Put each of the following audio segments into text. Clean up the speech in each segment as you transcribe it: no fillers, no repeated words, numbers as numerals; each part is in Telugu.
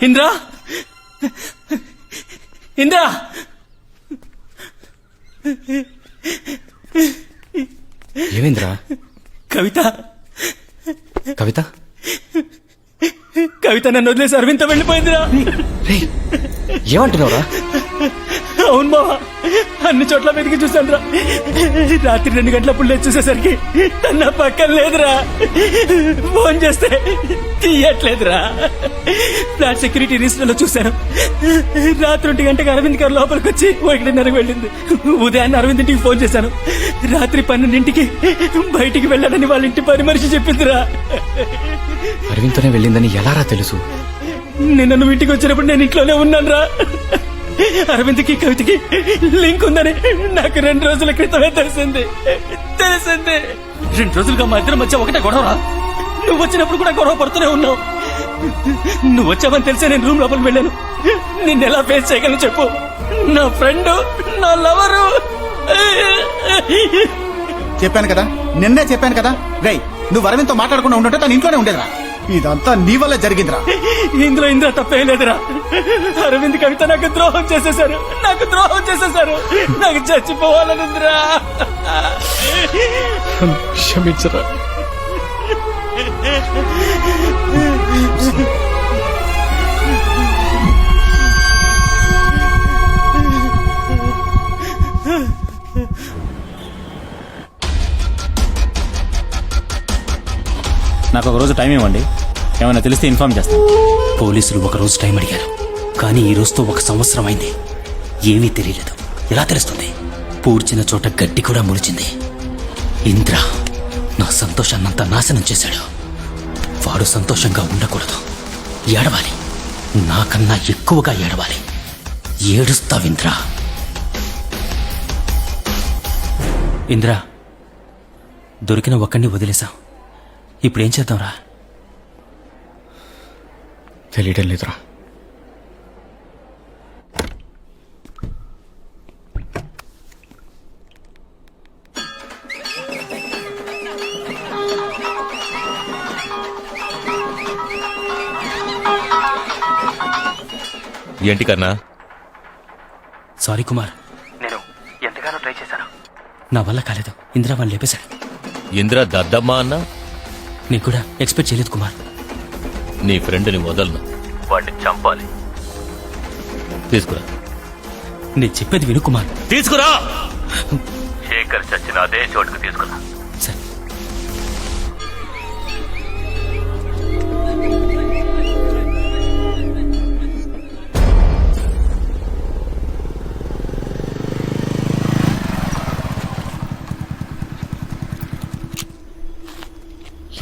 ఇంద్రా ఇంద్రా ఏమైందిరా? కవిత కవిత కవిత నన్ను వదిలేసి అరవింత వెళ్ళిపోయిందిరా. ఏమంటున్నావురా? అవును బావా, అన్ని చోట్ల వెతికి చూశాను రా. రాత్రి 2 గంటలప్పుడు లేచి చూసేసరికి తన పక్కన లేదురా. ఫోన్ చేస్తే తీయట్లేదురా. ఫ్లాట్ సెక్యూరిటీ రిజిస్టర్ లో చూశాను. రాత్రి 1 గంటకి అరవింద్ గారు లోపలికి వచ్చి 1:30 వెళ్ళింది. ఉదయాన్నే అరవింద్ ఇంటికి ఫోన్ చేశాను. రాత్రి 12ంటికి బయటికి వెళ్ళాలని వాళ్ళ ఇంటి పని మనిషి చెప్పిందిరా. అరవింద్తోనే వెళ్ళిందని ఎలారా తెలుసు? నిన్న నువ్వు ఇంటికి వచ్చినప్పుడు నేను ఇంట్లోనే ఉన్నాను రా. అరవింద్కి కవితకి లింక్ ఉందని నాకు 2 రోజుల క్రితమే తెలిసింది. 2 రోజులుగా మా ఇద్దరి మధ్య ఒకటే గొడవరా. నువ్వు వచ్చినప్పుడు కూడా గొడవ పడుతూనే ఉన్నావు. నువ్వు వచ్చావని తెలిసే నేను రూమ్ లోపలికి వెళ్ళాను. నిన్నెలా ఫేస్ చేయగలను చెప్పు? నా ఫ్రెండ్, నా లవరు. చెప్పాను కదా, నిన్నే చెప్పాను కదా. రేయ్, నువ్వు అరవింద్తో మాట్లాడకుండా ఉంటుంటే తను ఇంట్లోనే ఉండేదిరా. ఇదంతా నీ వల్ల జరిగిందిరా. ఇందులో ఇంద్ర తప్పే లేదురా. అరవింద్ కవిత నాకు ద్రోహం చేసేశారు. నాకు చచ్చిపోవాలనుందిరా. క్షమించరా. నాకు ఒక రోజు టైం ఇవ్వండి, ఏమైనా తెలిస్తే ఇన్ఫార్మ్ చేస్తాను. పోలీసులు 1 రోజు టైం అడిగారు, కానీ ఈ రోజుతో 1 సంవత్సరం అయింది. ఏమీ తెలియలేదు. ఎలా తెలుస్తుంది? పూడ్చిన చోట గడ్డి కూడా ములిచింది. ఇంద్ర నా సంతోషాన్నంతా నాశనం చేశాడు. వాడు సంతోషంగా ఉండకూడదు. ఏడవాలి, నాకన్నా ఎక్కువగా ఏడవాలి. ఏడుస్తావింద్ర. ఇంద్ర, దొరికిన ఒక్కడిని వదిలేశాం. ఇప్పుడేం చేద్దాంరా? తెలియడం లేదురా. ఏంటి కన్నా? సారీ కుమార్, నేను ఎంతగానో ట్రై చేశాను. నా వల్ల కాలేదు. ఇందిరా వాళ్ళు లేపేశాడు. ఇందిరా దద్దమ్మ అన్నా? నేను కూడా ఎక్స్పెక్ట్ చేయలేదు కుమార్. నీ ఫ్రెండ్ని వదలను, వాడిని చంపాలి. తీసుకురా. నేను చెప్పేది విను కుమార్. తీసుకురా. శేఖర్ చచ్చిన అదే చోటుకు తీసుకురా. సరే.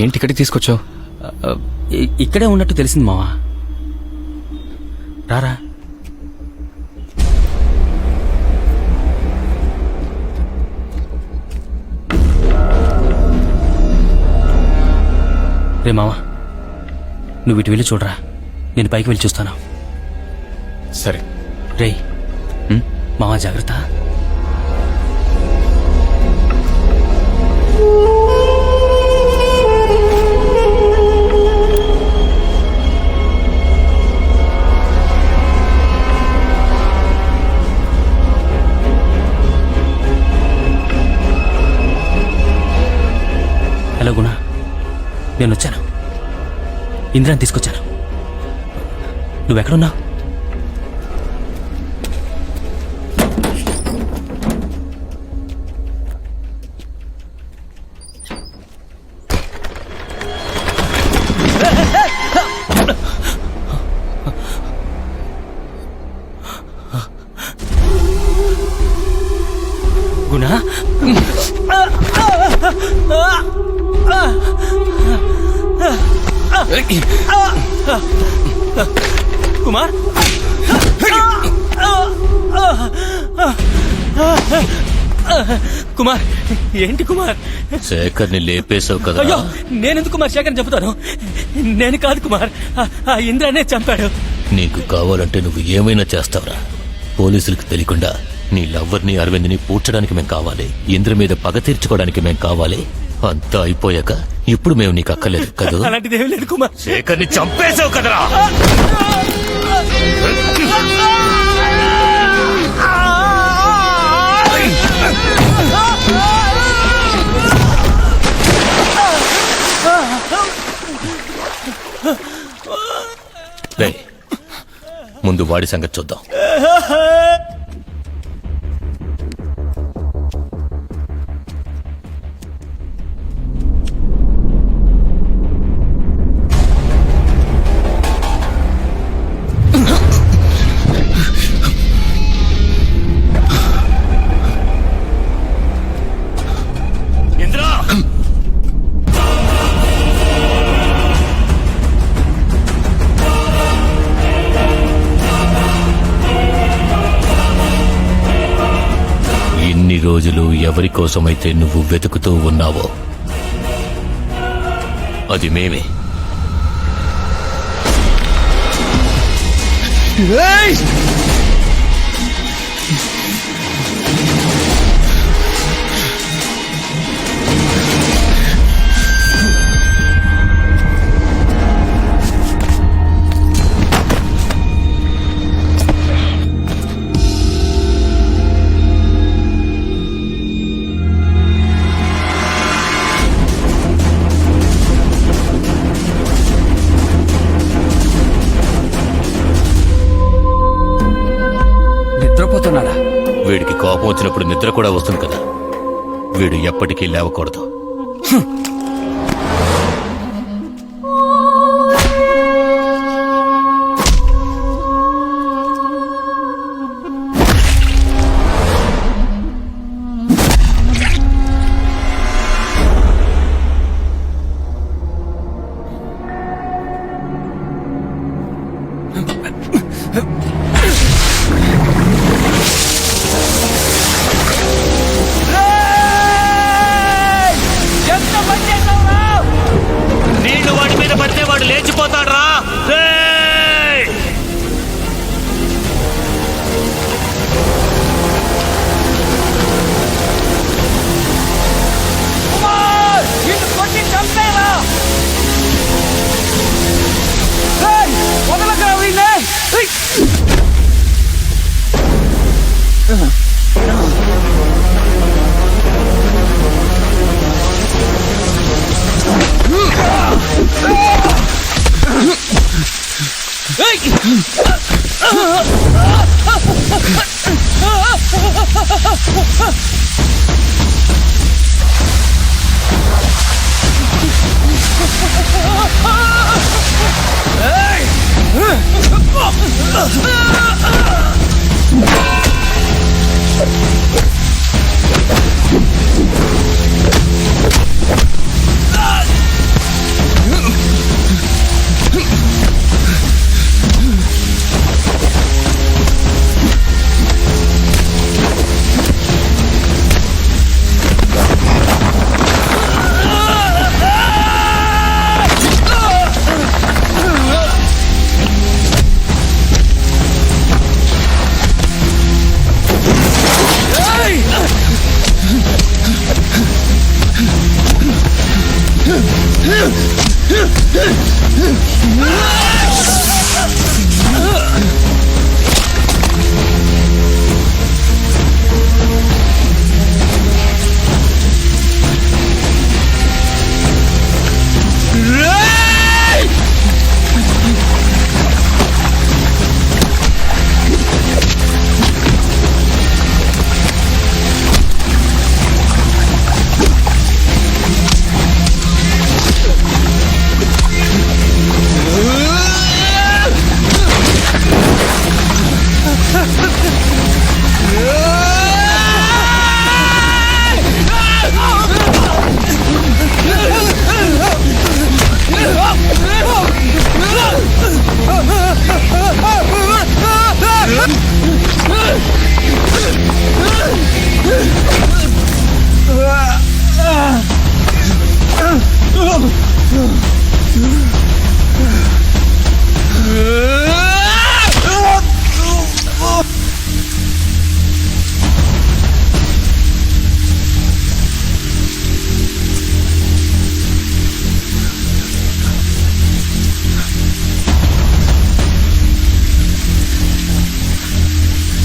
ఏంటి ఇక్కడికి తీసుకొచ్చావు? ఇక్కడే ఉన్నట్టు తెలిసింది మావా. రారా. రే మావా, నువ్వు ఇటు వెళ్ళి చూడరా, నేను పైకి వెళ్ళి చూస్తాను. సరే. రే మావా, జాగ్రత్త. హలో గుణ, నేను వచ్చాను. ఇంద్రాన్ని తీసుకొచ్చాను. నువ్వెక్కడున్నావు? గుణ, కుమార్, కుమార్, ఏంటి కుమార్? శేఖర్ని లేపేశావు కదా. అయ్యో, నేనెందుకు కుమార్ శేఖర్ చెబుతాను? నేను కాదు కుమార్, ఆ ఇంద్రానే చంపాడు. నీకు కావాలంటే నువ్వు ఏమైనా చేస్తావురా. పోలీసులకు తెలియకుండా నీ లవ్వర్ని అరవింద్ని పూడ్చడానికి మేం కావాలి. ఇంద్ర మీద పగ తీర్చుకోవడానికి మేం కావాలి. అంతా అయిపోయాక ఇప్పుడు మేము నీకు అక్కర్లేదు కదూ? అలాంటిది ఏమీ లేదు కుమార్. శేఖర్ని చంపేశావు కదరా. రేయ్, ముందు వాడి సంగతి చూద్దాం. ఇంద్రా, ఇన్ని రోజులు ఎవరి కోసమైతే నువ్వు వెతుకుతూ ఉన్నావో అది మేమే. నిద్రపోతున్నాడా? వీడికి కోపం వచ్చినప్పుడు నిద్ర కూడా వస్తుంది కదా. వీడు ఎప్పటికీ లేవకూడదు. నీళ్లు వాడి మీద పడితే వాడు లేచిపోతాడు రా.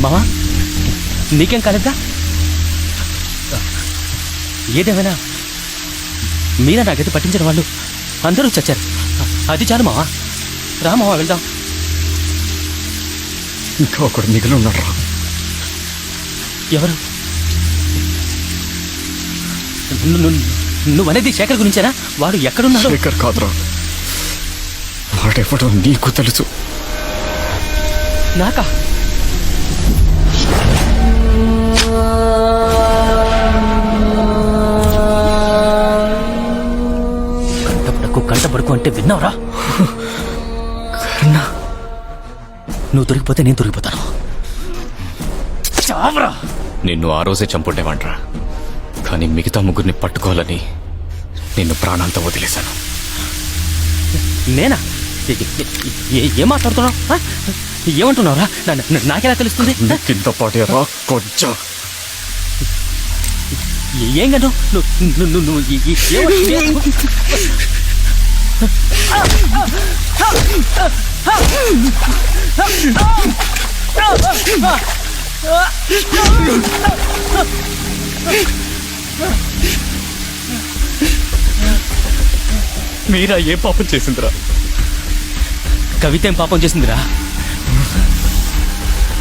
మావా నీకేం కాలేదా? ఏదేమైనా మీరా నాకైతే పట్టించిన వాళ్ళు అందరూ చచ్చారు. అది చాలు మావా. రా మావా వెళ్దాం. ఇంకా ఒకడు మిగిలి ఉన్నాడు రా. ఎవరు? నువ్వనేది శేఖర్ గురించేనా? వాడు ఎక్కడున్నాడు? శేఖర్ కాదురా, వాడెవడో నీకు తెలుసు. నాకా? కంటపడుకు అంటే విన్నావురా? కర్ణ, నువ్వు దొరికిపోతే నేను దొరికిపోతాను. చావరా! నిన్ను ఆ రోజే చంపుండేవాడ్రా, కానీ మిగతా ముగ్గురిని పట్టుకోవాలని నిన్ను ప్రాణాంతం వదిలేశాను. నేనా? ఏం మాట్లాడుతున్నావు? ఏమంటున్నావురా? నాకెలా తెలుస్తుంది? కింద పాటే రా కొంచెం. ఏం కను? నువ్వు మీరా ఏ పాపం చేసిందిరా? కవిత ఏం పాపం చేసిందిరా?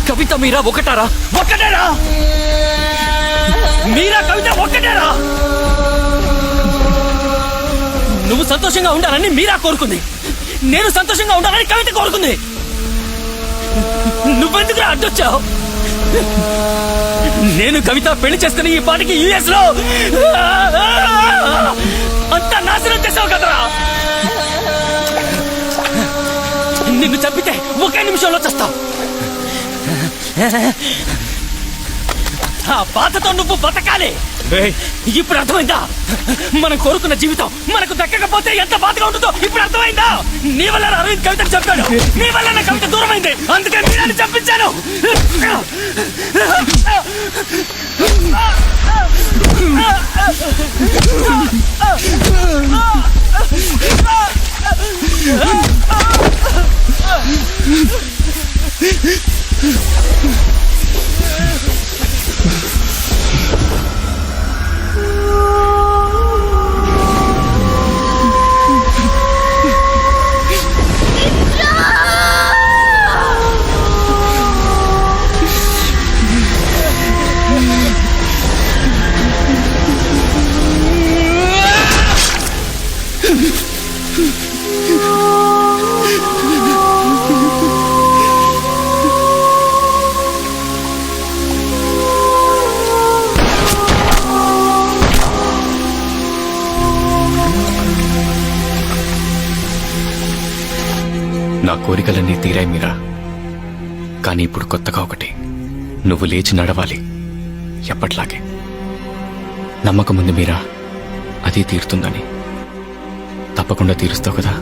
కవిత మీరా ఒకటారా? ఒక్కటేరా? మీరా కవిత ఒక్కటేరా? నువ్వు సంతోషంగా ఉండాలని మీరా కోరుకుంది, నేను సంతోషంగా ఉండాలని కవిత కోరుకుంది. నువ్వెందుకు అడ్డొచ్చావు? నేను కవిత పెళ్లి చేసుకుని ఈ పాటికి యుఎస్ లో అంతా నాశనం చేసావు కదరా. నిన్ను చంపితే ఒకే నిమిషంలో చస్తావు. ఆ బాధతో నువ్వు బతకాలి. ఇప్పుడు అర్థమైందా? మనం కోరుకున్న జీవితం మనకు దక్కకపోతే ఎంత బాధగా ఉంటుందో ఇప్పుడు అర్థమైందా? నీ వల్ల అరవింద్ కవితను చంపాడు, నీ వల్ల నా కవిత దూరమైంది, అందుకే మీరాన్ని చంపించాను. నా కోరికలన్నీ తీరాయి మీరా, కానీ ఇప్పుడు కొత్తగా ఒకటి. నువ్వు లేచి నడవాలి ఎప్పట్లాగే. నమ్మకం ఉంది మీరా, అది తీరుతుందని. తప్పకుండా తీరుస్తావు కదా?